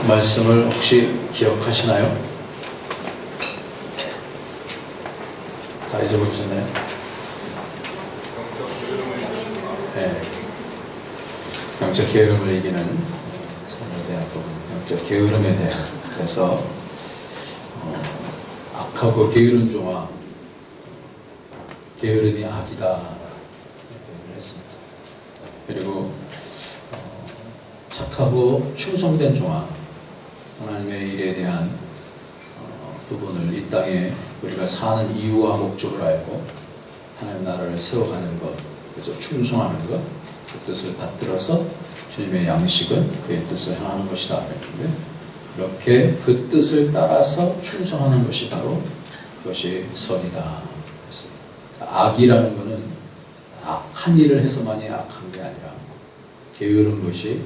말씀을 혹시 기억하시나요? 다 잊어버리셨나요? 네. 영적 게으름을 이기는 삶에 대한 부분, 영적 게으름에 대해서 악하고 게으른 종아, 게으름이 악이다 얘기를 했습니다. 그리고 착하고 충성된 종아, 하나님의 일에 대한 부분을 이 땅에 우리가 사는 이유와 목적을 알고 하나님 나라를 세워가는 것, 그래서 충성하는 것, 그 뜻을 받들어서 주님의 양식은 그의 뜻을 향하는 것이다 그랬는데, 그렇게 그 뜻을 따라서 충성하는 것이 바로 그것이 선이다 그랬습니다. 악이라는 것은 악한 일을 해서만이 악한 게 아니라 게으른 것이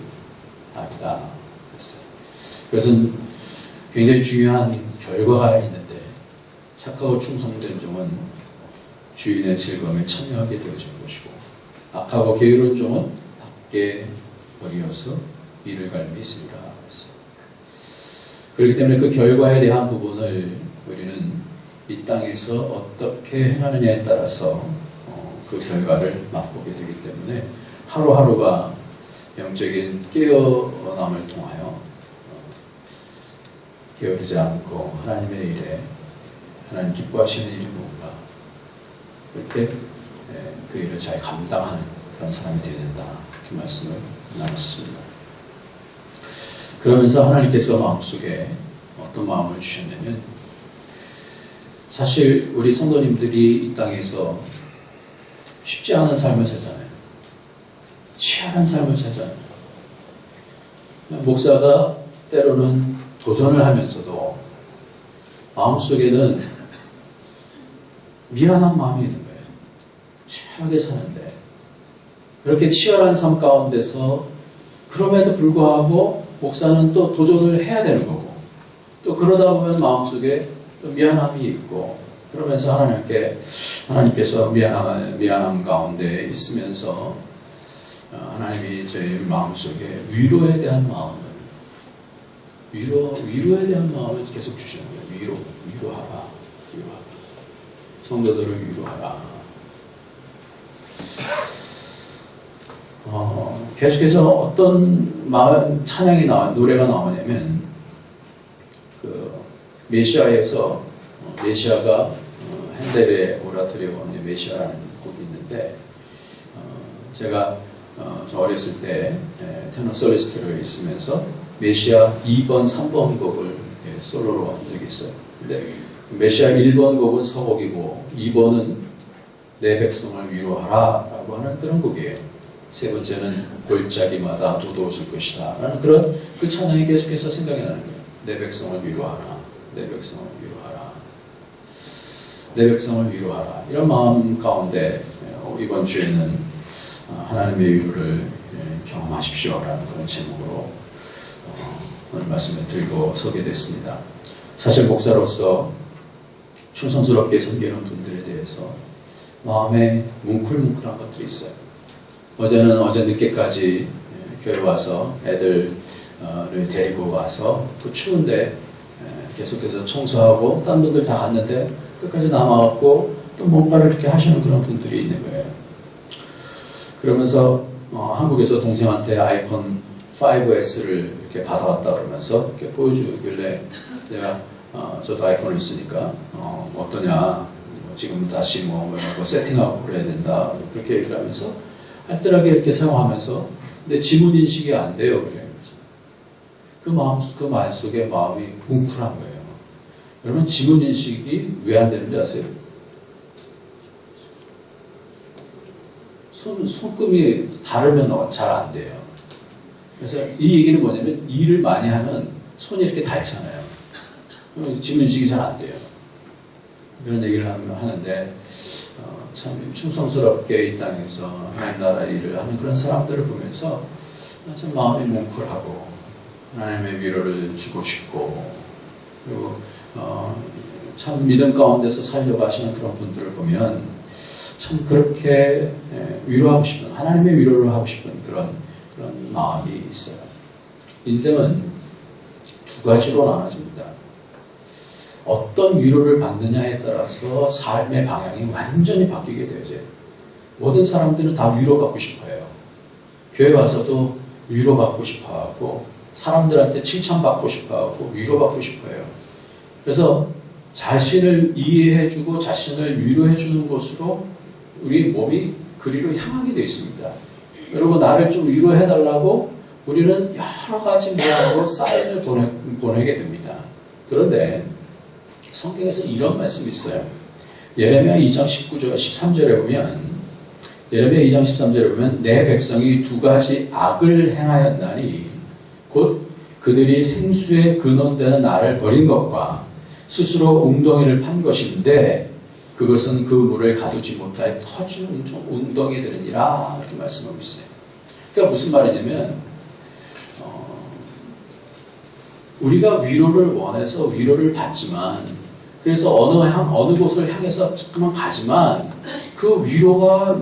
악이다 그랬어요. 그것은 굉장히 중요한 결과가 있는데, 착하고 충성된 종은 주인의 즐거움에 참여하게 되어진 것이고, 악하고 게으른 종은 밖에 버리어서 이를 갈미 있으리라 했어요. 그렇기 때문에 그 결과에 대한 부분을 우리는 이 땅에서 어떻게 행하느냐에 따라서 그 결과를 맛보게 되기 때문에 하루하루가 영적인 깨어남을 통하여 게으르지 않고 하나님의 일에, 하나님 기뻐하시는 일이 뭔가 그렇게 그 일을 잘 감당하는 그런 사람이 되어야 된다, 그 말씀을 나눴습니다. 그러면서 하나님께서 마음속에 어떤 마음을 주셨냐면, 사실 우리 성도님들이 이 땅에서 쉽지 않은 삶을 살잖아요. 치열한 삶을 살잖아요. 목사가 때로는 도전을 하면서도 마음속에는 미안한 마음이 있는 거예요. 치열하게 사는데, 그렇게 치열한 삶 가운데서 그럼에도 불구하고 목사는 또 도전을 해야 되는 거고, 또 그러다 보면 마음속에 또 미안함이 있고, 그러면서 하나님께서 미안함 가운데 있으면서 하나님이 저희 마음속에 위로에 대한 마음을, 위로에 대한 마음을 계속 주시는 거예요. 위로하라. 성도들을 위로하라. 계속해서 어떤 찬양이 노래가 나오냐면, 메시아에서, 메시아가 핸델의 오라토리오 메시아라는 곡이 있는데, 제가 저 어렸을 때 테너 솔리스트를 있으면서 메시아 2번, 3번 곡을 솔로로 한 적이 있어요. 근데 메시아 1번 곡은 서곡이고 2번은 내 백성을 위로하라 라고 하는 그런 곡이에요. 세 번째는 골짜기마다 도도해질 것이다 라는 그런 그 찬양이 계속해서 생각이 나는 거예요. 내 백성을 위로하라, 내 백성을 위로하라, 내 백성을 위로하라. 이런 마음 가운데 이번 주에는 하나님의 위로를 경험하십시오라는 그런 제목으로 오늘 말씀을 들고 서게 됐습니다. 사실 목사로서 충성스럽게 섬기는 분들에 대해서 마음에 뭉클뭉클한 것들이 있어요. 어제는 어제 늦게까지 교회 와서 애들을 데리고 와서 그 추운데 계속해서 청소하고 딴 분들 다 갔는데 끝까지 남아갖고 또 뭔가를 이렇게 하시는 그런 분들이 있는 거예요. 그러면서 한국에서 동생한테 아이폰 5S를 이렇게 받아왔다 그러면서 이렇게 보여주길래 내가 저도 아이폰을 쓰니까 어떠냐, 지금 다시 뭐 세팅하고 그래야 된다 그렇게 얘기를 하면서 알뜰하게 이렇게 사용하면서 근데 지문 인식이 안 돼요. 그 말 속에 마음이 뭉클한 거예요. 여러분, 지문 인식이 왜 안 되는지 아세요? 손금이 다르면 잘 안 돼요. 그래서 이 얘기는 뭐냐면, 일을 많이 하면 손이 이렇게 닳잖아요. 지문 인식이 잘 안 돼요. 그런 얘기를 하는데, 참 충성스럽게 이 땅에서 하나님 나라 일을 하는 그런 사람들을 보면서 참 마음이 뭉클하고 하나님의 위로를 주고 싶고, 그리고 참 믿음 가운데서 살려고 하시는 그런 분들을 보면 참 그렇게 위로하고 싶은, 하나님의 위로를 하고 싶은 그런 마음이 있어요. 인생은 두 가지로 나눠집니다. 어떤 위로를 받느냐에 따라서 삶의 방향이 완전히 바뀌게 되죠. 모든 사람들은 다 위로받고 싶어요. 교회 와서도 위로받고 싶어하고 사람들한테 칭찬받고 싶어하고 위로받고 싶어요. 그래서 자신을 이해해주고 자신을 위로해주는 곳으로 우리 몸이 그리로 향하게 되어 있습니다. 그리고 나를 좀 위로해달라고 우리는 여러 가지 모양으로 사인을 보내게 됩니다. 그런데 성경에서 이런 말씀이 있어요. 예레미야 2장 19절, 13절에 보면 예레미야 2장 13절에 보면 내 백성이 두 가지 악을 행하였나니 곧 그들이 생수에 근원되는 나를 버린 것과 스스로 웅덩이를 판 것인데 그것은 그 물을 가두지 못하여 터진 웅덩이들이니라 이렇게 말씀하고 있어요. 그러니까 무슨 말이냐면 우리가 위로를 원해서 위로를 받지만 그래서 어느 곳을 향해서 조금만 가지만 그 위로를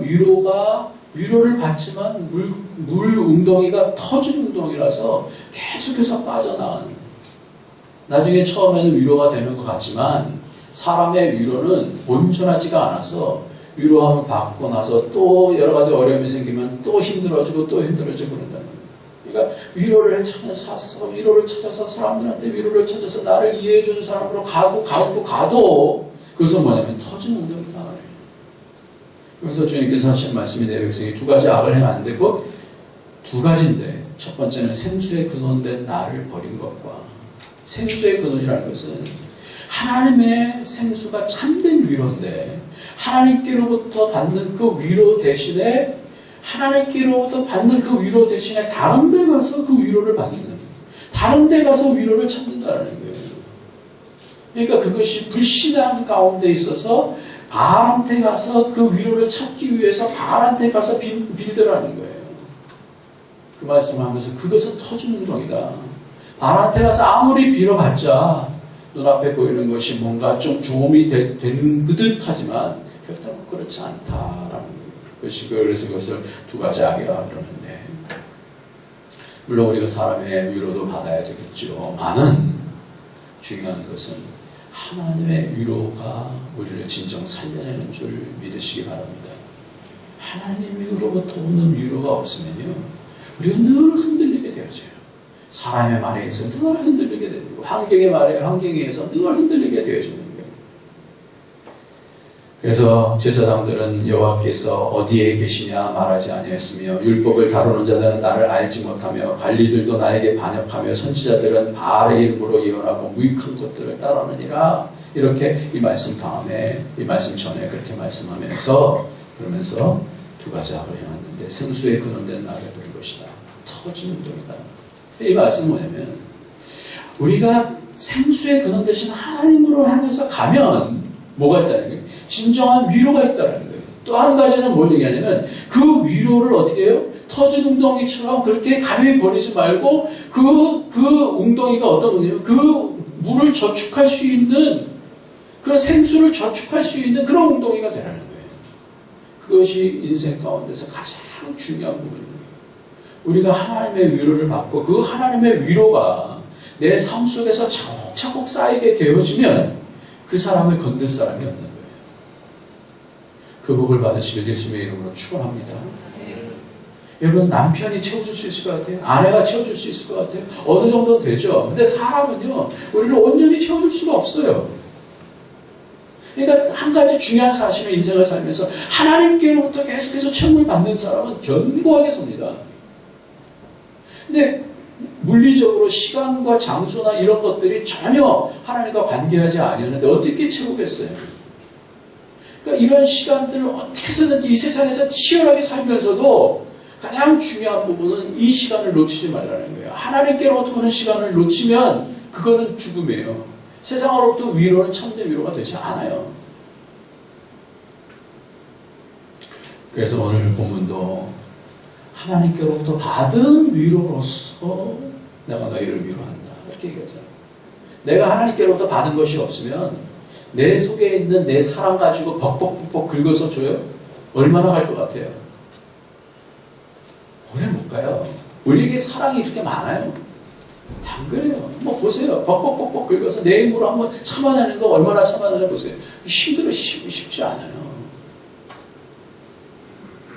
받지만 물 웅덩이가 터진 웅덩이라서 계속해서 빠져나가는 나중에 처음에는 위로가 되는 것 같지만 사람의 위로는 온전하지가 않아서 위로함을 받고 나서 또 여러 가지 어려움이 생기면 또 힘들어지고 그런다는 거예요. 그러니까 위로를 찾아서 사람들한테 위로를 찾아서 나를 이해해주는 사람으로 가도 그것은 뭐냐면 터진 웅덩이다. 그래서 주님께서 하신 말씀이 내 백성이 두 가지 악을 행하는데 그 두 가지인데 첫 번째는 생수에 근원된 나를 버린 것과 생수의 근원이라는 것은 하나님의 생수가 참된 위로인데 하나님께로부터 받는 그 위로 대신에 다른 데 가서 그 위로를 받는 다른 데 가서 위로를 찾는다는 거예요. 그러니까 그것이 불신앙 가운데 있어서 바알한테 가서 그 위로를 찾기 위해서 바알한테 가서 빌더라는 거예요. 그 말씀을 하면서 그것은 터진 웅덩이다. 바알한테 가서 아무리 빌어봤자 눈앞에 보이는 것이 뭔가 좀 도움이 되는 듯하지만 결코 그렇지 않다라는 것이 그래서 그것을 두 가지 악이라고 그러는데 물론 우리가 사람의 위로도 받아야 되겠죠. 많은 중요한 것은 하나님의 위로가 우리를 진정 살려내는 줄 믿으시기 바랍니다. 하나님으로부터 오는 위로가 없으면요 우리가 늘 흔들리게 되어져요. 사람의 말에 의해서 늘 흔들리게 되고 환경에 의해서 늘 흔들리게 되어지는 거예요. 그래서 제사장들은 여호와께서 어디에 계시냐 말하지 아니하였으며 율법을 다루는 자들은 나를 알지 못하며 관리들도 나에게 반역하며 선지자들은 바알의 이름으로 예언하고 무익한 것들을 따르느니라. 이렇게 이 말씀 전에 그렇게 말씀하면서 그러면서 두 가지 악을 행했는데 생수에 근원된 나를 버린 것이다. 터진 웅덩이다. 이 말씀은 뭐냐면 우리가 생수에 근원 되신 하나님으로 향해서 가면 뭐가 있다는 거예요? 진정한 위로가 있다는 거예요. 또 한 가지는 뭘 얘기하냐면 그 위로를 어떻게 해요? 터진 웅덩이처럼 그렇게 가만히 버리지 말고 그 웅덩이가 어떤 웅덩이냐면 그 물을 저축할 수 있는 그런 생수를 저축할 수 있는 그런 웅덩이가 되라는 거예요. 그것이 인생 가운데서 가장 중요한 부분입니다. 우리가 하나님의 위로를 받고 그 하나님의 위로가 내 삶 속에서 차곡차곡 쌓이게 되어지면 그 사람을 건들 사람이 없는 거예요. 그 복을 받으시길 예수님의 이름으로 축원합니다. 여러분 남편이 채워줄 수 있을 것 같아요? 아내가 채워줄 수 있을 것 같아요? 어느 정도는 되죠. 근데 사람은요 우리를 온전히 채워줄 수가 없어요. 그러니까 한 가지 중요한 사실은 인생을 살면서 하나님께로부터 계속해서 채움을 받는 사람은 견고하게 섭니다. 근데 물리적으로 시간과 장소나 이런 것들이 전혀 하나님과 관계하지 아니었는데 어떻게 채우겠어요? 그러니까 이런 시간들을 어떻게 해서든지 이 세상에서 치열하게 살면서도 가장 중요한 부분은 이 시간을 놓치지 말라는 거예요. 하나님께로부터 오는 시간을 놓치면 그거는 죽음이에요. 세상으로부터 위로는 참된 위로가 되지 않아요. 그래서 오늘 본문도 하나님께로부터 받은 위로로서 내가 너희를 위로한다. 이렇게 얘기하잖아요. 내가 하나님께로부터 받은 것이 없으면 내 속에 있는 내 사랑 가지고 벅벅벅벅 긁어서 줘요? 얼마나 갈 것 같아요? 오래 못 가요. 우리에게 사랑이 이렇게 많아요. 안 그래요. 뭐 보세요. 벅벅벅벅 긁어서 내 힘으로 한번 참아내는 거 얼마나 참아내나 보세요. 쉽지 않아요.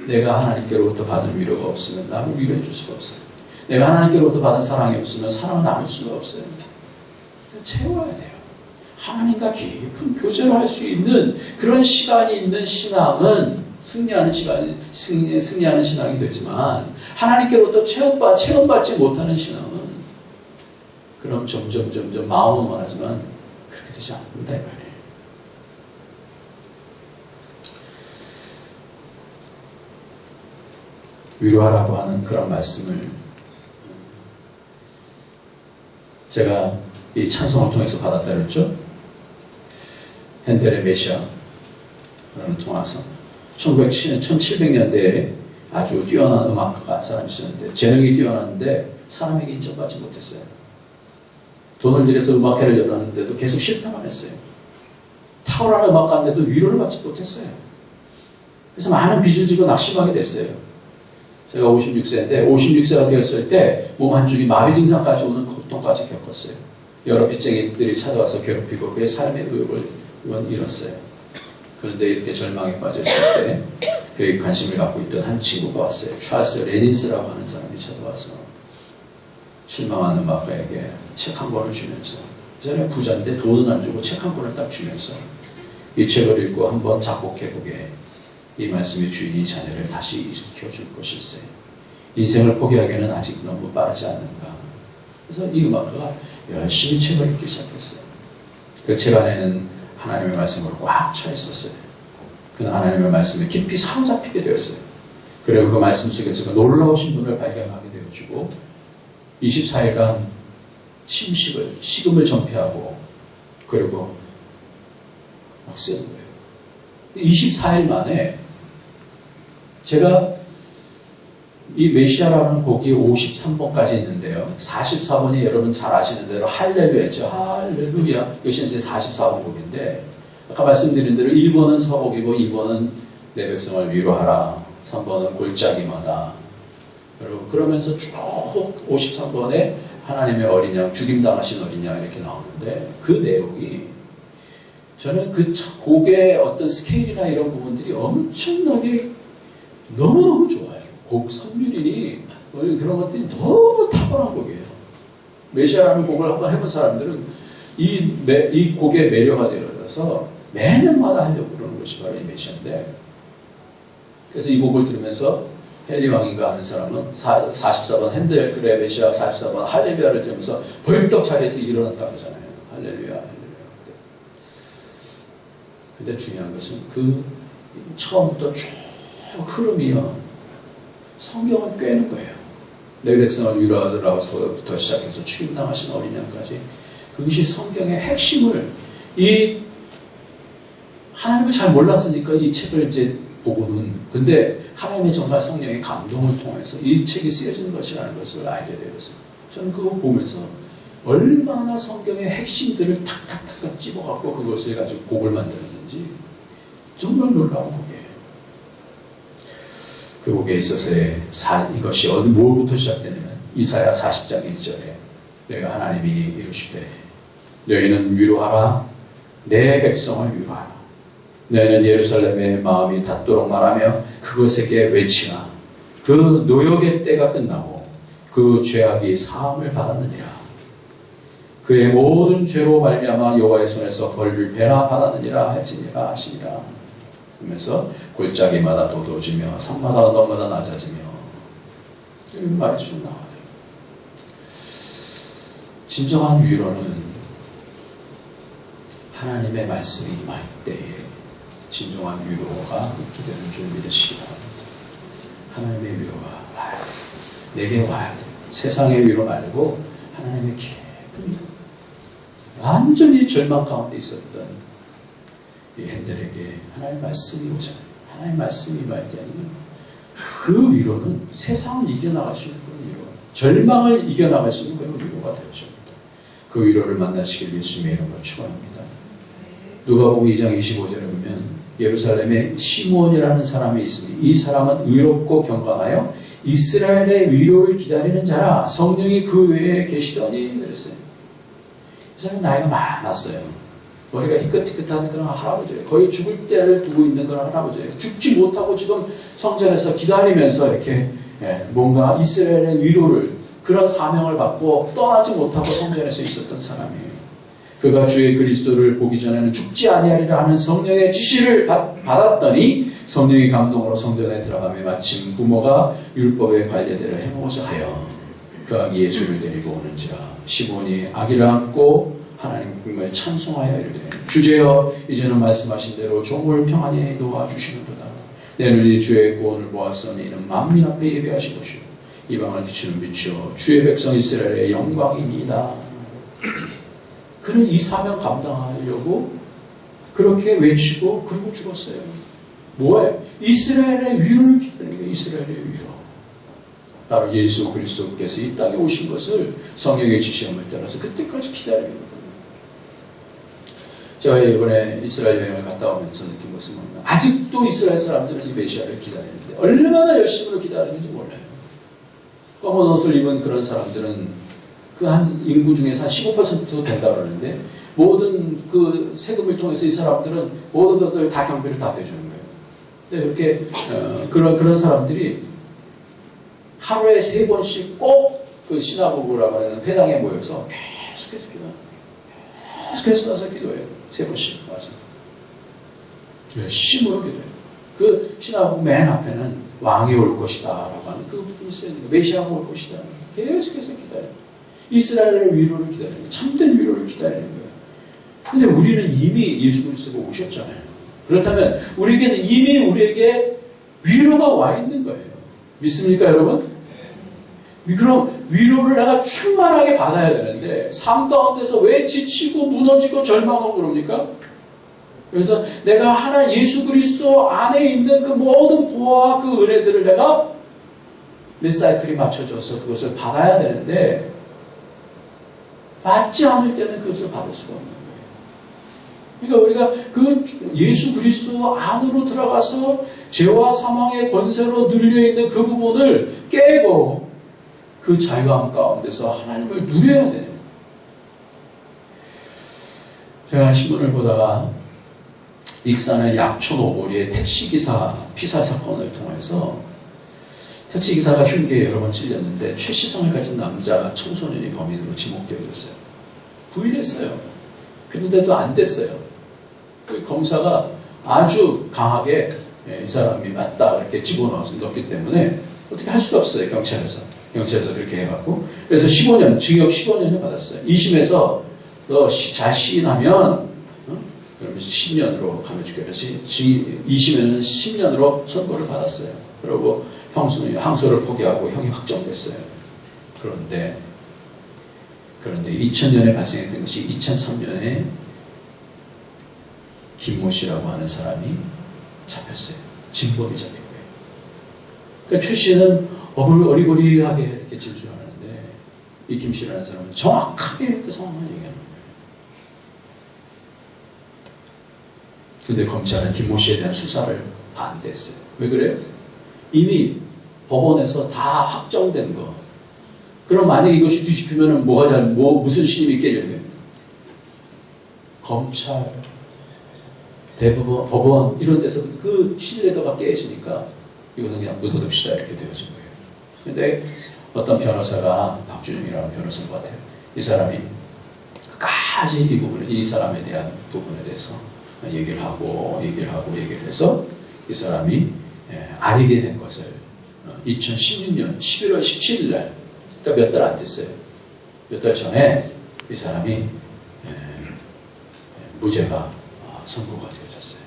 내가 하나님께로부터 받은 위로가 없으면 남을 위로해 줄 수가 없어요. 내가 하나님께로부터 받은 사랑이 없으면 사랑을 나눌 수가 없어요. 채워야 돼요. 하나님과 깊은 교제를 할 수 있는 그런 시간이 있는 신앙은 승리하는 신앙이 되지만 하나님께로부터 체험받지 못하는 신앙은 그럼 점점 마음은 원하지만 그렇게 되지 않는다 이 말이에요. 위로하라고 하는 그런 말씀을 제가 이 찬송을 통해서 받았다 그랬죠. 핸델의 메시아라는 통해서 1700년대에 아주 뛰어난 음악가 사람이 있었는데 재능이 뛰어났는데 사람에게 인정받지 못했어요. 돈을 들여서 음악회를 열었는데도 계속 실패만 했어요. 탁월한 음악가인데도 위로를 받지 못했어요. 그래서 많은 빚을 지고 낙심하게 됐어요. 제가 56세인데 56세가 되었을 때 몸 한쪽이 마비 증상까지 오는 고통까지 겪었어요. 여러 빚쟁이들이 찾아와서 괴롭히고 그의 삶의 의욕을 잃었어요. 그런데 이렇게 절망에 빠졌을 때 그의 관심을 갖고 있던 한 친구가 왔어요. 찰스 레닌스라고 하는 사람이 찾아와서 실망한 음악가에게 책 한 권을 주면서 그 사람이 부자인데 돈은 안 주고 책 한 권을 딱 주면서 이 책을 읽고 한번 작곡해보게 이 말씀의 주인이 자네를 다시 일으켜줄 것일세. 인생을 포기하기에는 아직 너무 빠르지 않는가. 그래서 이 음악가가 열심히 책을 읽기 시작했어요. 그 책 안에는 하나님의 말씀으로 꽉 차 있었어요. 그는 하나님의 말씀에 깊이 사로잡히게 되었어요. 그리고 그 말씀 속에서 그 놀라우신 분을 발견하게 되어주고 24일간 식음을 전폐하고 그리고 막 쓰는 거예요. 24일 만에 제가 이 메시아라는 곡이 53번까지 있는데요. 44번이 여러분 잘 아시는 대로 할렐루야죠. 할렐루야. 이것이 이제 44번 곡인데 아까 말씀드린 대로 1번은 서곡이고 2번은 내 백성을 위로하라. 3번은 골짜기마다. 여러분 그러면서 쭉 53번에 하나님의 어린 양, 죽임당하신 어린 양 이렇게 나오는데 그 내용이 저는 그 곡의 어떤 스케일이나 이런 부분들이 엄청나게 너무너무 좋아요. 곡 선율이니 그런 것들이 너무 탁월한 곡이에요. 메시아라는 곡을 한번 해본 사람들은 이 곡의 매료가 되어서 매년마다 하려고 그러는 것이 바로 이 메시아인데 그래서 이 곡을 들으면서 헨리 왕인가 하는 사람은 44번 핸델 그레 메시아 44번 할렐루야를 들으면서 벌떡 자리에서 일어났다고 하잖아요. 할렐루야. 근데 중요한 것은 그 처음부터 쭉 흐름이요. 성경을 꿰는 거예요. 내 백성을 위로하라고서부터 시작해서 죽임당하신 어린 양까지 그것이 성경의 핵심을 하나님을 잘 몰랐으니까 이 책을 이제 보고는 근데 하나님의 정말 성령의 감동을 통해서 이 책이 쓰여진 것이라는 것을 알게 되었어요. 저는 그거 보면서 얼마나 성경의 핵심들을 탁탁탁 집어갖고 그것을 가지고 곡을 만들었는지 정말 놀라운 곡이에요. 그 곡에 있어서의 이것이 뭐부터 시작되냐면 이사야 40장 1절에 내가 하나님이 이르시되 너희는 위로하라 내 백성을 위로하라 너희는 예루살렘의 마음이 닿도록 말하며 그것에게 외치라 그 노역의 때가 끝나고 그 죄악이 사함을 받았느니라 그의 모든 죄로 말미암아 여호와의 손에서 벌을 배나 받았느니라 할지니라 하시니라 그러면서 골짜기마다 도도지며 산마다 언덕마다 낮아지며 이런 말이 쭉 나와요. 진정한 위로는 하나님의 말씀이 임할 때에 진정한 위로가 되는 줄 믿으시기 바랍니다. 하나님의 위로가 와야 돼. 내게 와야 돼. 세상의 위로 말고 하나님의 깊은 위로. 완전히 절망 가운데 있었던 이 핸델에게 하나님의 말씀이 오잖아요. 하나님의 말씀이 임할 때 아니면 그 위로는 세상을 이겨나갈 수 있는 그런 위로, 절망을 이겨나갈 수 있는 그런 위로가 되어줍니다. 그 위로를 만나시길 예수님의 이름으로 축원합니다. 누가복음 2장 25절에 보면 예루살렘에 시므온이라는 사람이 있으니 이 사람은 의롭고 경건하여 이스라엘의 위로를 기다리는 자라 성령이 그 외에 계시더니 그랬어요. 이 사람은 나이가 많았어요. 머리가 희끗희끗한 그런 할아버지예요. 거의 죽을 때를 두고 있는 그런 할아버지예요. 죽지 못하고 지금 성전에서 기다리면서 이렇게 뭔가 이스라엘의 위로를, 그런 사명을 받고 떠나지 못하고 성전에서 있었던 사람이에요. 그가 주의 그리스도를 보기 전에는 죽지 아니하리라 하는 성령의 지시를 받았더니 성령의 감동으로 성전에 들어가며 마침 부모가 율법의 관례대로 행하고자 하여 그 아기 예수를 데리고 오는지라. 시몬이 아기를 안고 하나님 국명을 찬송하여 이르되 주제여 이제는 말씀하신 대로 종을 평안히 도와주시는도다. 내 눈이 주의 구원을 보았으니 이는 만민 앞에 예배하신 것이요 이방을 비추는 빛이요 주의 백성 이스라엘의 영광이니이다. 그는 이 사명 감당하려고 그렇게 외치고 그러고 죽었어요. 뭐예요? 이스라엘의 위로를 기다리는 거예요. 이스라엘의 위로. 바로 예수 그리스도께서 이 땅에 오신 것을 성령의 지시함을 따라서 그때까지 기다리는 거예요. 제가 이번에 이스라엘 여행을 갔다 오면서 느낀 것은 뭐냐면 아직도 이스라엘 사람들은 이 메시아를 기다리는데 얼마나 열심으로 기다리는지 몰라요. 검은 옷을 입은 그런 사람들은 그 한 인구 중에서 한 15% 된다 그러는데 모든 그 세금을 통해서 이 사람들은 모든 것들 다 경비를 다 대주는 거예요. 근데 이렇게 그런 사람들이 하루에 3번씩 꼭 그 시나고그라고 하는 회당에 모여서 계속해서 기도해요. 계속해서 와서 기도해요. 3번씩 와서 열심으로 기도해요. 그 시나고그 맨 앞에는 왕이 올 것이다 라고 하는 그 부분이 쓰여있는 거예요. 메시아가 올 것이다. 계속해서 기다려요. 이스라엘의 위로를 기다리는 거예요. 참된 위로를 기다리는 거예요. 근데 우리는 이미 예수 그리스도가 오셨잖아요. 그렇다면 우리에게는 이미 우리에게 위로가 와 있는 거예요. 믿습니까 여러분? 그럼 위로를 내가 충만하게 받아야 되는데 삶 가운데서 왜 지치고 무너지고 절망하고 그럽니까? 그래서 내가 하나 예수 그리스도 안에 있는 그 모든 보호와 그 은혜들을 내가 몇 사이클이 맞춰져서 그것을 받아야 되는데 받지 않을 때는 그것을 받을 수가 없는 거예요. 그러니까 우리가 그 예수 그리스도 안으로 들어가서 죄와 사망의 권세로 눌려있는 그 부분을 깨고 그 자유함 가운데서 하나님을 누려야 돼요. 제가 신문을 보다가 익산의 약촌 오거리의 택시기사 피살 사건을 통해서 택시기사가 흉기에 여러 번 찔렸는데 최시성을 가진 남자 청소년이 범인으로 지목되어졌어요. 부인했어요. 그런데도 안 됐어요. 그 검사가 아주 강하게 이 사람이 맞다 이렇게 집어넣어서 넣기 때문에 어떻게 할 수가 없어요. 경찰에서 그렇게 해갖고 그래서 15년 징역 15년을 받았어요. 2심에서 너 잘 시인하면 그러면 10년으로 감해주게 그래서 2심에는 10년으로 선고를 받았어요. 그리고 항소를 포기하고 형이 확정됐어요. 그런데 2000년에 발생했던 것이 2003년에 김모 씨라고 하는 사람이 잡혔어요. 진범이 잡힌 거예요. 그러니까 최 씨는 어리버리하게 이렇게 질주하는데 이 김 씨라는 사람은 정확하게 그 상황을 얘기하는 거예요. 근데 검찰은 김모 씨에 대한 수사를 반대했어요. 왜 그래요? 이미 법원에서 다 확정된 거. 그럼 만약에 이것이 뒤집히면 무슨 신임이 깨지는 거예요? 검찰, 대법원, 법원 이런 데서 그 신뢰도가 깨지니까 이것은 그냥 묻어둡시다 이렇게 되어진 거예요. 근데 어떤 변호사가 박준영이라는 변호사인 것 같아요. 이 사람이 끝까지 이 사람에 대한 부분에 대해서 얘기를 하고 해서 이 사람이 아니게 된 것을 2016년 11월 17일 날, 그러니까 몇 달 안 됐어요. 몇 달 전에 이 사람이 무죄가 선고가 되어졌어요.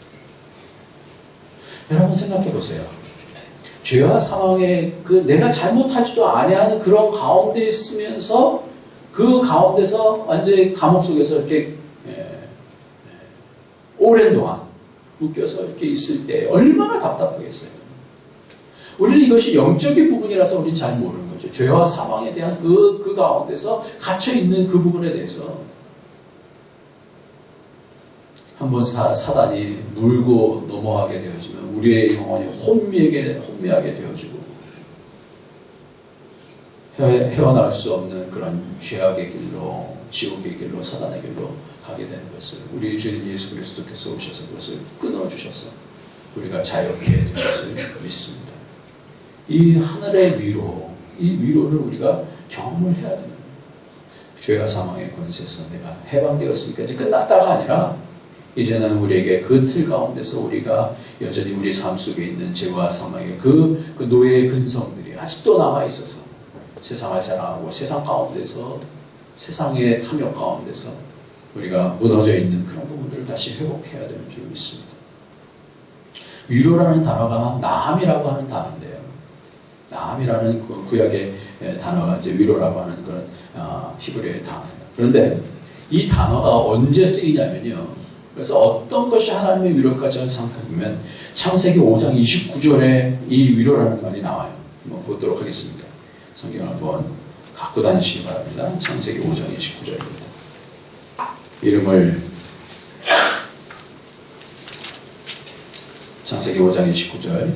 여러분 생각해 보세요. 죄와 사망의 내가 잘못하지도 아니하는 그런 가운데 있으면서 그 가운데서 완전히 감옥 속에서 이렇게 오랜 동안 묶여서 이렇게 있을 때 얼마나 답답하겠어요. 우리는 이것이 영적인 부분이라서 우리는 잘 모르는 거죠. 죄와 사망에 대한 그 가운데서 갇혀있는 그 부분에 대해서 한번 사단이 물고 넘어가게 되어지면 우리의 영혼이 혼미하게 되어지고 헤어나올 수 없는 그런 죄악의 길로, 지옥의 길로, 사단의 길로 가게 되는 것을 우리 주님 예수 그리스도께서 오셔서 그것을 끊어주셔서 우리가 자유케 해준 것을 믿습니다. 이 하늘의 위로, 이 위로를 우리가 경험을 해야 됩니다. 죄와 사망의 권세에서 내가 해방되었으니까 이제 끝났다가 아니라 이제는 우리에게 그 틀 가운데서 우리가 여전히 우리 삶 속에 있는 죄와 사망의 그 노예의 근성들이 아직도 남아있어서 세상을 사랑하고 세상 가운데서 세상의 탐욕 가운데서 우리가 무너져 있는 그런 부분들을 다시 회복해야 되는 줄 믿습니다. 위로라는 단어가 나함이라고 하는 단어인데요. 나함이라는 그 구약의 단어가 이제 위로라고 하는 그런 히브리어의 단어예요. 그런데 이 단어가 언제 쓰이냐면요. 그래서 어떤 것이 하나님의 위로까지 생각하면 창세기 5장 29절에 이 위로라는 말이 나와요. 한번 보도록 하겠습니다. 성경을 한번 갖고 다니시기 바랍니다. 창세기 5장 29절입니다. 이름을 창세기 5장 29절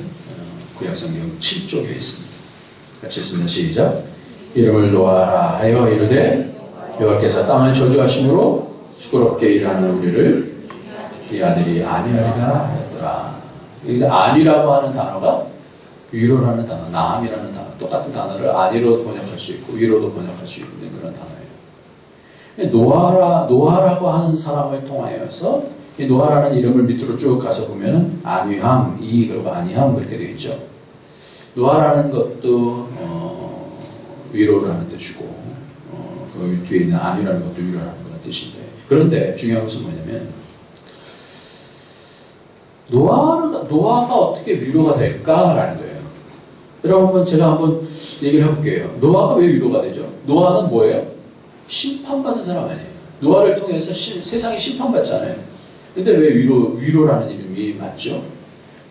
구약성경 7쪽에 있습니다. 같이 읽습니다. 시작. 이름을 노아라 하여 이르되 여호와께서 땅을 저주하심으로 수고롭게 일하는 우리를 이 아들이 아니하리라 했더라. 여기서 아니라고 하는 단어가 위로라는 단어, 나함이라는 단어, 똑같은 단어를 아니로 번역할 수 있고 위로도 번역할 수 있는 그런 단어예요. 노아라고 하는 사람을 통하여서 이 노아라는 이름을 밑으로 쭉 가서 보면 안위함, 그리고 안위함 그렇게 되어 있죠. 노아라는 것도 위로라는 뜻이고 그 뒤에 있는 안위라는 것도 위로라는 그런 뜻인데, 그런데 중요한 것은 뭐냐면 노아가 어떻게 위로가 될까라는 거예요. 여러분 제가 한번 얘기를 해볼게요. 노아가 왜 위로가 되죠? 노아는 뭐예요? 심판받는 사람 아니에요. 노아를 통해서 세상이 심판받잖아요. 근데 왜 위로라는 이름이 맞죠?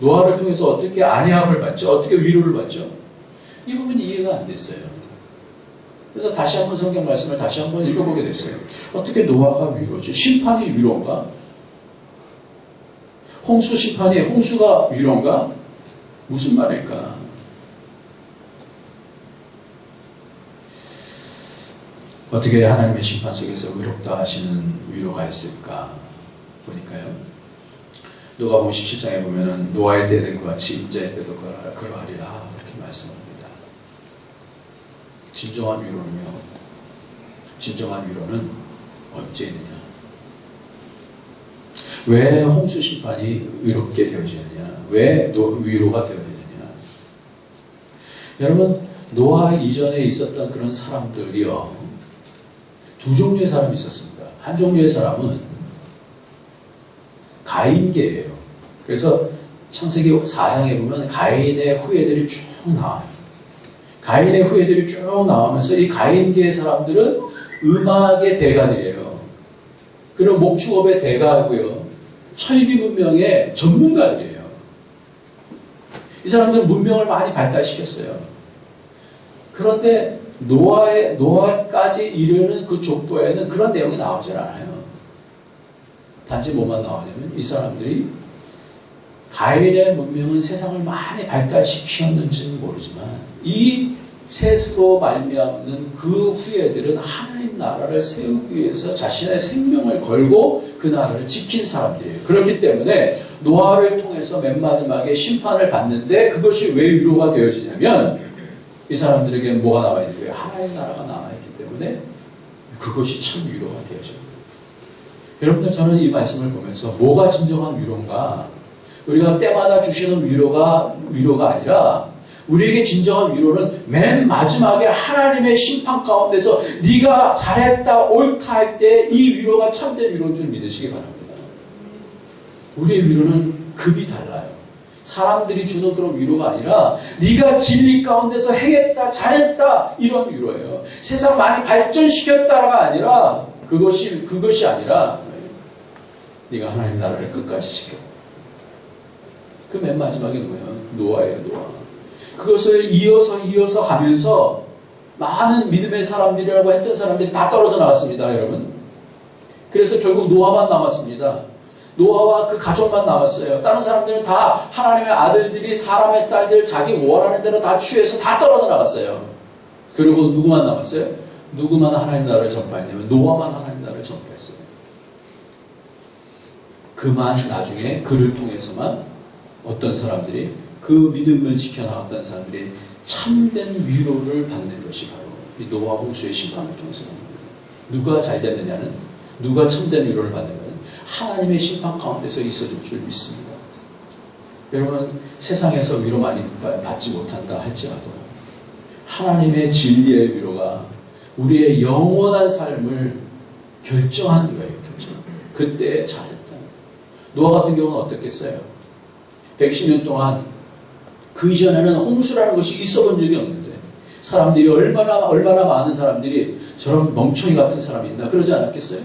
노아를 통해서 어떻게 안위함을 받죠? 어떻게 위로를 받죠? 이 부분이 이해가 안 됐어요. 그래서 다시 한번 성경 말씀을 다시 한번 읽어보게 됐어요. 어떻게 노아가 위로지? 심판이 위로인가? 홍수 심판이 홍수가 위로인가? 무슨 말일까? 어떻게 하나님의 심판 속에서 의롭다 하시는 위로가 있을까? 보니까요. 누가복음 17장에 보면은 노아의 때된 것 같이 인자의 때도 그러하리라 이렇게 말씀합니다. 진정한 위로는 언제 있느냐? 왜 홍수 심판이 위롭게 되어지느냐? 왜 위로가 되어지느냐? 여러분, 노아 이전에 있었던 그런 사람들이요, 두 종류의 사람이 있었습니다. 한 종류의 사람은 가인계예요. 그래서 창세기 4장에 보면 가인의 후예들이 쭉 나와요. 가인의 후예들이 쭉 나오면서 이 가인계의 사람들은 음악의 대가들이에요. 그리고 목축업의 대가고요. 철기 문명의 전문가들이에요. 이 사람들은 문명을 많이 발달시켰어요. 그런데 노아까지 이르는 그 족보에는 그런 내용이 나오질 않아요. 단지 뭐만 나오냐면 이 사람들이 가인의 문명은 세상을 많이 발달시켰는지는 모르지만 이 셋으로 말미암는 그 후예들은 하나님 나라를 세우기 위해서 자신의 생명을 걸고 그 나라를 지킨 사람들이에요. 그렇기 때문에 노아를 통해서 맨 마지막에 심판을 받는데 그것이 왜 위로가 되어지냐면 이 사람들에게는 뭐가 남아있는 거예요? 하나님 나라가 남아있기 때문에 그것이 참 위로가 되어져요. 여러분들, 저는 이 말씀을 보면서 뭐가 진정한 위로인가? 우리가 때마다 주시는 위로가 아니라 우리에게 진정한 위로는 맨 마지막에 하나님의 심판 가운데서 네가 잘했다 옳다 할 때 이 위로가 참된 위로인 줄 믿으시기 바랍니다. 우리의 위로는 급이 달라요. 사람들이 주는 그런 위로가 아니라 네가 진리 가운데서 행했다 잘했다 이런 위로예요. 세상 많이 발전시켰다가 아니라 그것이 아니라 네가 하나님 나라를 끝까지 지켜. 그 맨 마지막에 뭐예요? 노아예요. 노아. 그것을 이어서 가면서 많은 믿음의 사람들이라고 했던 사람들이 다 떨어져 나갔습니다. 여러분. 그래서 결국 노아만 남았습니다. 노아와 그 가족만 남았어요. 다른 사람들은 다 하나님의 아들들이 사람의 딸들 자기 원하는 대로 다 취해서 다 떨어져 나갔어요. 그리고 누구만 남았어요? 누구만 하나님 나라를 전파했냐면 노아만 하나님 나라를 전파했어요. 그만 나중에 그를 통해서만 어떤 사람들이 그 믿음을 지켜나갔던 사람들이 참된 위로를 받는 것이 바로 이 노아 홍수의 심판을 통해서 받는 거예요. 누가 잘 됐느냐는, 누가 참된 위로를 받는 거는 하나님의 심판 가운데서 있어줄 줄 믿습니다. 여러분, 세상에서 위로 많이 받지 못한다 할지라도 하나님의 진리의 위로가 우리의 영원한 삶을 결정하는 거예요. 그때 잘했다. 노아 같은 경우는 어떻겠어요? 120년 동안 그 이전에는 홍수라는 것이 있어 본 적이 없는데 사람들이 얼마나 많은 사람들이 저런 멍청이 같은 사람이 있나 그러지 않았겠어요?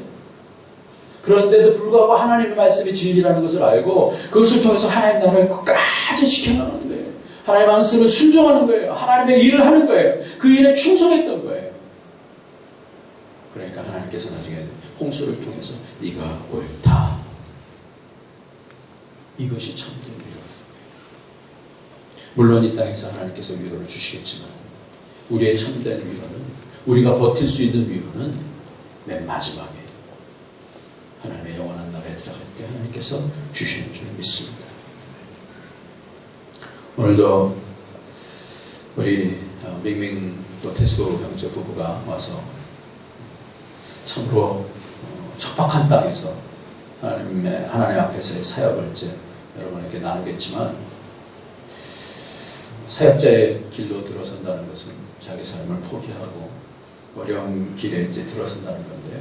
그런데도 불구하고 하나님의 말씀이 진리라는 것을 알고 그것을 통해서 하나님 나라를 끝까지 지켜나가는 거예요. 하나님의 말씀을 순종하는 거예요. 하나님의 일을 하는 거예요. 그 일에 충성했던 거예요. 그러니까 하나님께서 나중에 홍수를 통해서 네가 옳다. 이것이 참된 위로예요. 물론 이 땅에서 하나님께서 위로를 주시겠지만 우리의 참된 위로는, 우리가 버틸 수 있는 위로는 맨 마지막에 하나님의 영원한 나라에 들어갈 때 하나님께서 주시는 줄 믿습니다. 오늘도 우리 밍밍 또 태수 형제 부부가 와서 참으로 척박한 땅에서 하나님 앞에서의 사역을 이제 여러분에게 나누겠지만, 사역자의 길로 들어선다는 것은 자기 삶을 포기하고 어려운 길에 이제 들어선다는 건데요.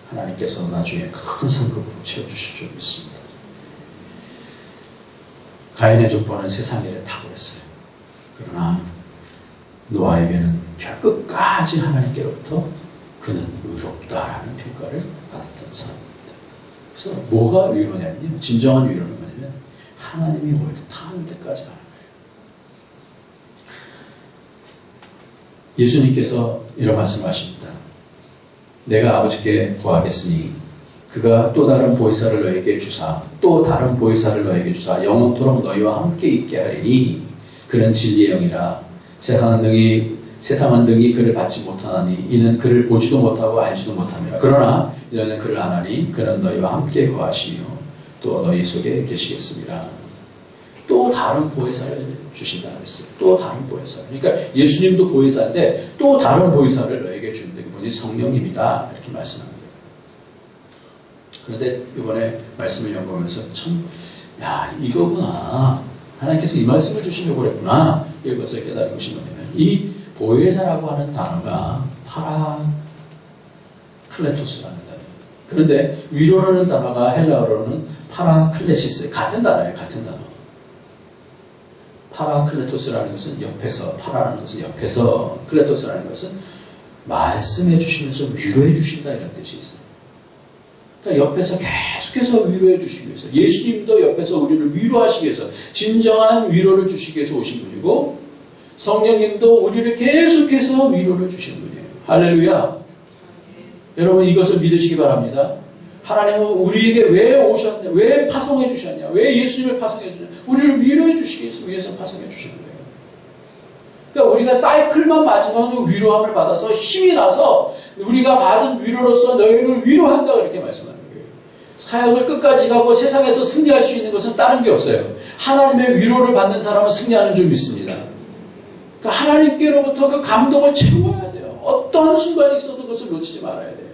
하나님께서 나중에 큰 상급으로 채워주실 줄 믿습니다. 가인의 족보는 세상 일에 탁월했어요. 그러나 노아에게는 끝까지 하나님께로부터 그는 의롭다라는 평가를 받았던 사람입니다. 그래서 뭐가 위로냐면요, 진정한 위로는 뭐냐면 하나님이 옳다는 데까지 가는 거예요. 예수님께서 이런 말씀하십니다. 내가 아버지께 구하겠으니 그가 또 다른 보혜사를 너에게 주사 또 다른 보혜사를 너에게 주사 영원토록 너희와 함께 있게 하리니 그는 진리의 영이라 세상은 능히 그를 받지 못하나니 이는 그를 보지도 못하고 알지도 못함이라. 그러나 너희는 그를 아나니 그는 너희와 함께 거하시며 또 너희 속에 계시겠습니다. 또 다른 보혜사를 주신다 그랬어요. 또 다른 보혜사. 그러니까 예수님도 보혜사인데 또 다른 보혜사를 너에게 주는데 그분이 성령님이다 이렇게 말씀합니다. 그런데 이번에 말씀을 연구하면서 이거구나. 하나님께서 이 말씀을 주시려고 그랬구나. 이것을 깨달은 것이 뭐냐면 이 보혜사라고 하는 단어가 파라클레토스라는 단어예요. 그런데 위로라는 단어가 헬라어로는 파라클레시스, 같은 단어예요. 같은 단어. 파라클레토스라는 것은 옆에서, 파라라는 것은 옆에서, 클레토스라는 것은 말씀해 주시면서 위로해 주신다 이런 뜻이 있어요. 그러니까 옆에서 계속해서 위로해 주시기 위해서, 예수님도 옆에서 우리를 위로하시기 위해서 진정한 위로를 주시기 위해서 오신 분이고 성령님도 우리를 계속해서 위로를 주시는 분이에요. 할렐루야. 여러분 이것을 믿으시기 바랍니다. 하나님은 우리에게 왜 오셨냐, 왜 파송해 주셨냐, 왜 예수님을 파송해 주셨냐, 우리를 위로해 주시기 위해서 파송해 주신 거예요. 그러니까 우리가 사이클만 맞으면 위로함을 받아서 힘이 나서 우리가 받은 위로로서 너희를 위로한다 이렇게 말씀하는 거예요. 사역을 끝까지 가고 세상에서 승리할 수 있는 것은 다른 게 없어요. 하나님의 위로를 받는 사람은 승리하는 줄 믿습니다. 그러니까 하나님께로부터 그 감동을 채워야 돼요. 어떠한 순간이 있어도 그것을 놓치지 말아야 돼요.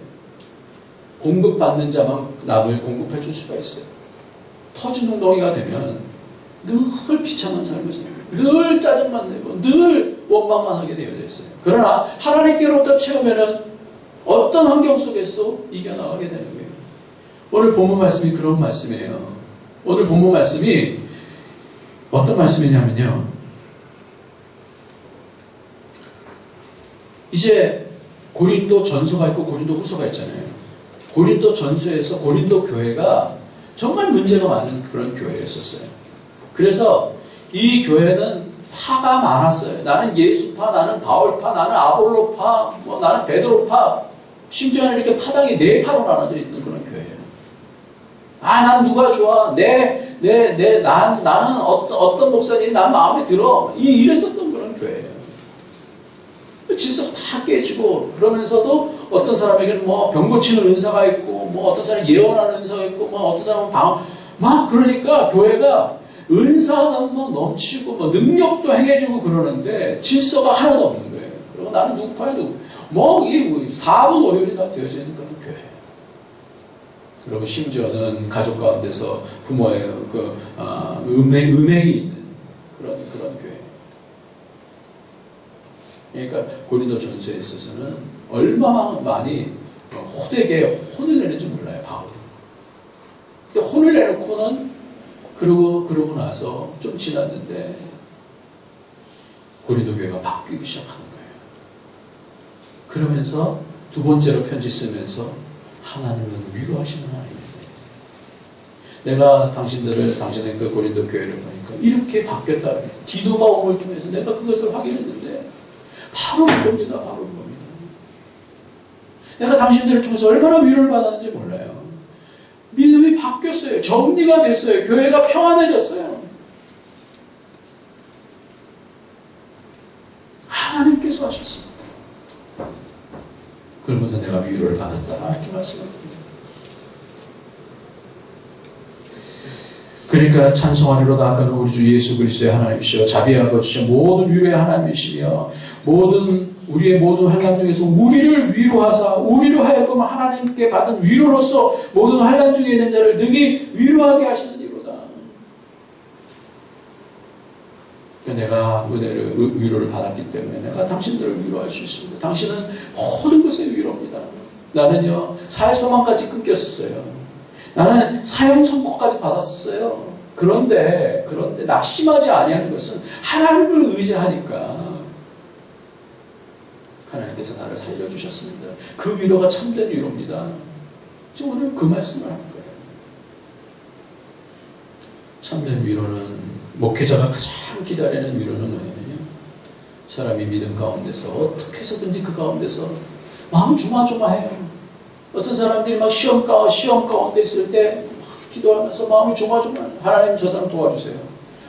공급받는 자만 남을 공급해 줄 수가 있어요. 터진 웅덩이가 되면 늘 비참한 삶을 살아요. 늘 짜증만 내고 늘 원망만 하게 되어 있어요. 그러나 하나님께로부터 채우면은 어떤 환경 속에서 이겨나가게 되는 거예요. 오늘 본문 말씀이 그런 말씀이에요. 오늘 본문 말씀이 어떤 말씀이냐면요. 이제 고린도 전서가 있고 고린도 후서가 있잖아요. 고린도 전서에서 고린도 교회가 정말 문제가 많은 그런 교회였었어요. 그래서 이 교회는 파가 많았어요. 나는 예수파, 나는 바울파, 나는 아볼로파, 나는 베드로파, 심지어는 이렇게 파당이 4파로 나눠져 있는 그런 교회예요. 난 누가 좋아. 나는 어떤 목사님이 난 마음에 들어. 이랬었던 그런 교회예요. 질서가 다 깨지고, 그러면서도 어떤 사람에게는 뭐 병 고치는 은사가 있고, 뭐 어떤 사람은 예언하는 은사가 있고, 뭐 어떤 사람은 막 그러니까 교회가 은사가 뭐 넘치고, 뭐 능력도 행해주고 그러는데 질서가 하나도 없는 거예요. 그리고 나는 누구야, 이 4분 5일이 다 되어져 있는 그런 교회. 그리고 심지어는 가족 가운데서 부모의 음행이 있는 그런 교회. 그러니까 고린도전서에 있어서는 얼마나 많이 호되게 혼을 내는지 몰라요, 바울이. 근데 혼을 내놓고는 그러고 나서 좀 지났는데 고린도 교회가 바뀌기 시작하는 거예요. 그러면서 두 번째로 편지 쓰면서 하나님은 위로하시는 하나님이에요. 내가 당신의 그 고린도 교회를 보니까 이렇게 바뀌었다. 디도가 오을 통해서 내가 그것을 확인했는데 바로 그겁니다. 바로 그겁니다. 내가 당신들을 통해서 얼마나 위로를 받았는지 몰라요. 믿음이 바뀌었어요. 정리가 됐어요. 교회가 평안해졌어요. 하나님께서 하셨습니다. 그러면서 내가 위로를 받았다. 이렇게 말씀합니다. 그러니까 찬송하리로다. 아까는 우리 주 예수 그리스도의 하나님이시여 자비하고 거주시여 모든 위로의 하나님이시며 우리의 모든 환난 중에서 우리를 위로하사 우리로 하여금 하나님께 받은 위로로서 모든 환난 중에 있는 자를 능히 위로하게 하시는 이로다. 내가 위로를 받았기 때문에 내가 당신들을 위로할 수 있습니다. 당신은 모든 것의 위로입니다. 나는요 사회소망까지 끊겼었어요. 나는 사형 선고까지 받았었어요. 그런데 낙심하지 아니하는 것은 하나님을 의지하니까 하나님께서 나를 살려주셨습니다. 그 위로가 참된 위로입니다. 지금 오늘 그 말씀을 하는 거예요. 참된 위로는 목회자가 가장 기다리는 위로는 뭐냐면요. 사람이 믿음 가운데서 어떻게 해서든지 그 가운데서 마음 조마조마해요. 어떤 사람들이 막 시험 가운데 있을 때 기도하면서 마음이 조마조마해요. 하나님 저 사람 도와주세요.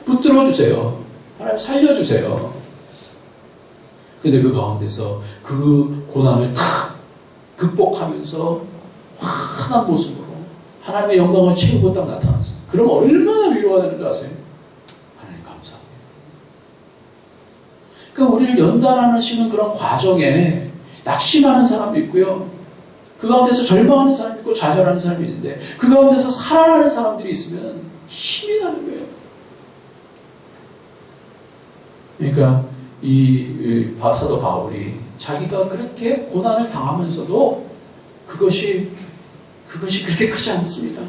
붙들어 주세요. 하나님 살려주세요. 근데 그 가운데서 그 고난을 다 극복하면서 환한 모습으로 하나님의 영광을 채우고 딱 나타났어요. 그럼 얼마나 위로가 되는 줄 아세요? 하나님 감사합니다. 그러니까 우리를 연단하시는 그런 과정에 낙심하는 사람도 있고요. 그 가운데서 절망하는 사람이 있고 좌절하는 사람이 있는데 그 가운데서 살아나는 사람들이 있으면 힘이 나는 거예요. 그러니까 이 사도 바울이 자기가 그렇게 고난을 당하면서도 그것이 그렇게 크지 않습니다.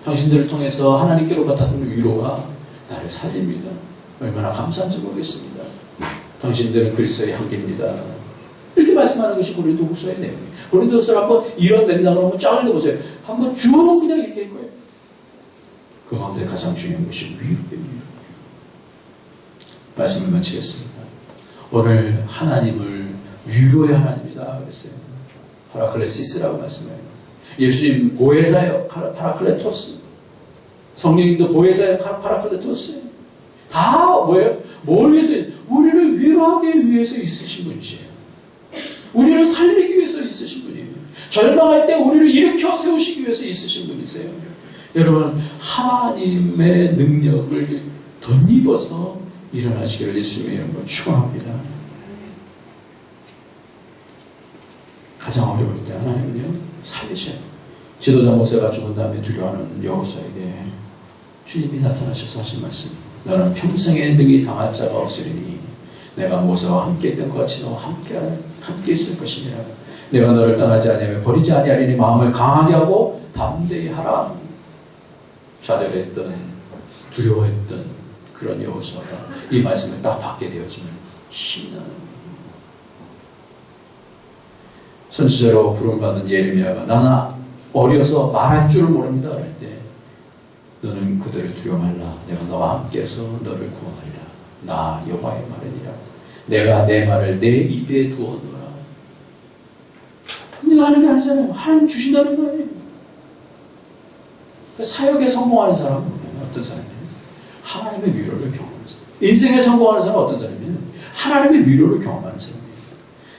당신들을 통해서 하나님께로 받았던 위로가 나를 살립니다. 얼마나 감사한지 모르겠습니다. 당신들은 그리스도의 향기입니다. 이렇게 말씀하는 것이 고린도후서의 내용이에요. 고린도후서를 한번 이런 맥락으로 한번 쫙 읽어보세요. 한번 쭉 그냥 이렇게 할 거예요. 그 가운데 가장 중요한 것이 위로예요. 말씀을 마치겠습니다. 오늘 하나님을 위로의 하나님이다 그랬어요. 파라클레시스라고 말씀해요. 예수님 보혜사예요. 파라클레토스. 성령님도 보혜사예요. 파라클레토스. 다 뭐예요? 뭘 위해서? 우리를 위로하기 위해서 있으신 분이시에요. 우리를 살리기 위해서 있으신 분이에요. 절망할 때 우리를 일으켜 세우시기 위해서 있으신 분이세요. 여러분 하나님의 능력을 덧입어서 일어나시기를 예수님의 이름으로 축원합니다. 가장 어려울 때 하나님은요 살리셔요. 지도자 모세가 죽은 다음에 두려워하는 여호수아에게 주님이 나타나셔서 하신 말씀, 너는 평생에 능히 당할 자가 없으리니 내가 모세와 함께 했던 것 같이 너와 함께 있을 것이니라. 내가 너를 떠나지 아니하며 버리지 아니하리니 마음을 강하게 하고 담대히 하라. 좌절했던 두려워했던 그런 여호수아가 이 말씀을 딱 받게 되어지면 힘이 나는 거예요. 선지자로 부름받은 예레미야가 나는 어려서 말할 줄을 모릅니다 그럴 때 너는 그들을 두려워 말라. 내가 너와 함께해서 너를 구원하리라. 나 여호와의 말이니라. 내가 내 말을 내 입에 두어놓으라. 근데 하는 게 아니잖아요. 하나님 주신다는 거예요. 사역에 성공하는 사람은 어떤 사람이에요? 하나님의 위로를 경험했어요. 인생에 성공하는 사람은 어떤 사람이에요? 하나님의 위로를 경험하는 사람이에요.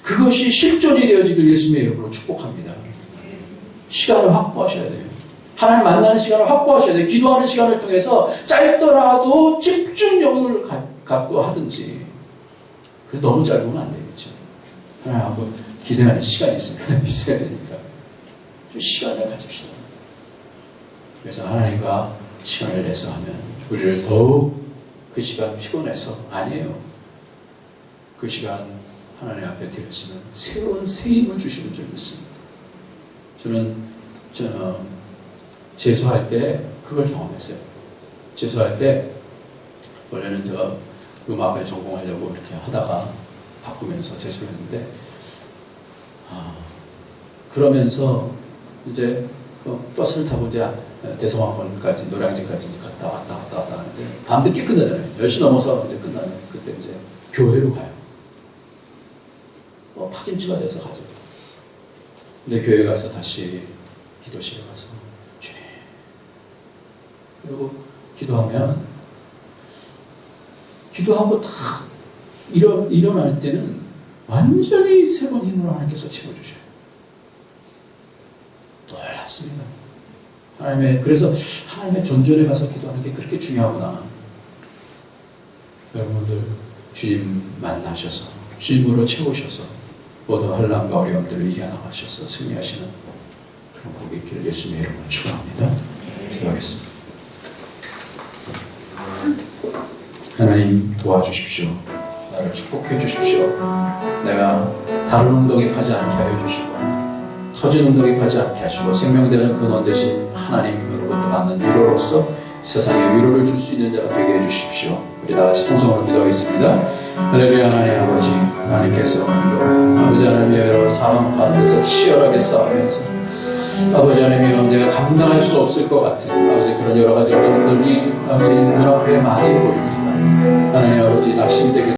그것이 실존이 되어지길 예수님의 이름으로 축복합니다. 시간을 확보하셔야 돼요. 하나님 만나는 시간을 확보하셔야 돼요. 기도하는 시간을 통해서 짧더라도 집중력을 갖고 하든지. 그래 너무 짧으면 안 되겠죠. 하나님하고 기대하는 시간이 있어야 되니까. 좀 시간을 가집시다. 그래서 하나님과 시간을 내서 하면 우리를 더욱 그 시간 피곤해서 아니에요. 그 시간 하나님 앞에 드렸으면 새로운 새 힘을 주시는 줄 믿습니다. 저는 재수할 때 그걸 경험했어요. 재수할 때 원래는 저 음악을 전공하려고 이렇게 하다가 바꾸면서 재수를 했는데 그러면서 이제 버스를 타고 이제 대성황권까지 노량진까지 갔다 왔다 하는데 밤늦게 끝나잖아요. 10시 넘어서 이제 끝나면 그때 이제 교회로 가요. 파김치가 돼서 가죠. 근데 교회 가서 다시 기도실에 가서 주님 그리고 기도하고 딱 일어날 때는 완전히 새로운 힘으로 하나님께서 채워주셔요. 놀랍습니다. 그래서 하나님의 존전에 가서 기도하는 게 그렇게 중요하구나. 여러분들 주님 만나셔서 주님으로 채우셔서 모든 환난과 어려움들을 이겨나가셔서 승리하시는 그런 복이 있기를 예수님의 이름으로 축원합니다. 기도하겠습니다. 하나님 도와주십시오. 나를 축복해 주십시오. 내가 다른 웅덩이 파지 않게 하여 주시고 터진 웅덩이 파지 않게 하시고 생명되는 근원 대신 하나님으로부터 받는 위로로서 세상에 위로를 줄 수 있는 자가 되게 해주십시오. 우리 다같이 통성으로 기도하겠습니다. 할렐루야. 하나님 아버지, 하나님께서 아버지 하나님의 사람 가운데서 치열하게 싸우면서 아버지 하나님 내가 감당할 수 없을 것 같은 아버지 그런 여러 가지 어려움들이 아버지 눈앞에 많이 보입니다. 하나님 아버지 낙심되게